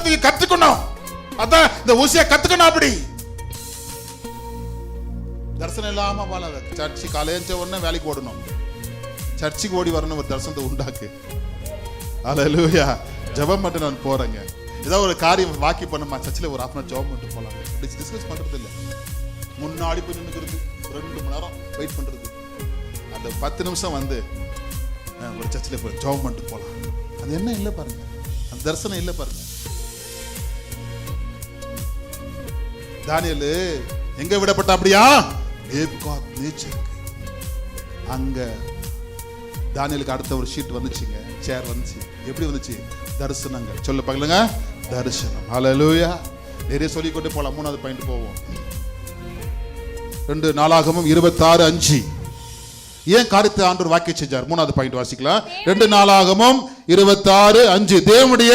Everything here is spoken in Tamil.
எல்லாத்தையும் கத்துக்கணும். அதான் இந்த ஊசியை கத்துக்கணும். அப்படி தரிசனம் இல்லாம வாழாத. சர்ச்சு காலையில உடனே வேலைக்கு ஓடணும், சர்ச்சுக்கு ஓடி வரணும். ஒரு தரிசனத்தை உண்டாக்கு. அல்லேலூயா. ஜெபம் மட்டும் நான் போறேங்க. ஏதாவது ஒரு காரியம் வாக்கி பண்ணுமா, சர்ச்சில் ஒரு 1/2 ஜெபம் மட்டும் போலாம். டிஸ்கஸ் பண்றது இல்லை. முன்னாடி போய் நின்னுக்கிறது, 2 மணி நேரம் வெயிட் பண்றது. அந்த 10 நிமிஷம் வந்து ஒரு சர்ச்சில் போய் ஜெபம் மட்டும் போலாம். அது என்ன இல்லை பாருங்க, அந்த தரிசனம் இல்லை பாருங்க. தானியேல் எங்க விடப்பட்ட அப்படியா? நேச்சருக்கு. அங்க தானியேலுக்கு அடுத்த ஒரு ஷீட் வந்துச்சுங்க, சேர் வந்துச்சு. எப்படி வந்துச்சு? தரிசனங்கள். சொல்ல பார்க்கலங்க, தரிசனம். ஹல்லேலூயா. நிறைய சொல்லி கொண்டு போலாம். 3வது பாயிண்ட் போவோம். 2 நாளாகமம் 26:5. ஏன் காரியத்தை ஆண்டவர் வாக்கிய செஞ்சார்? 3வது பாயிண்ட் வாசிக்கலாம். 2 நாளாகமம் 26:5. தேவனுடைய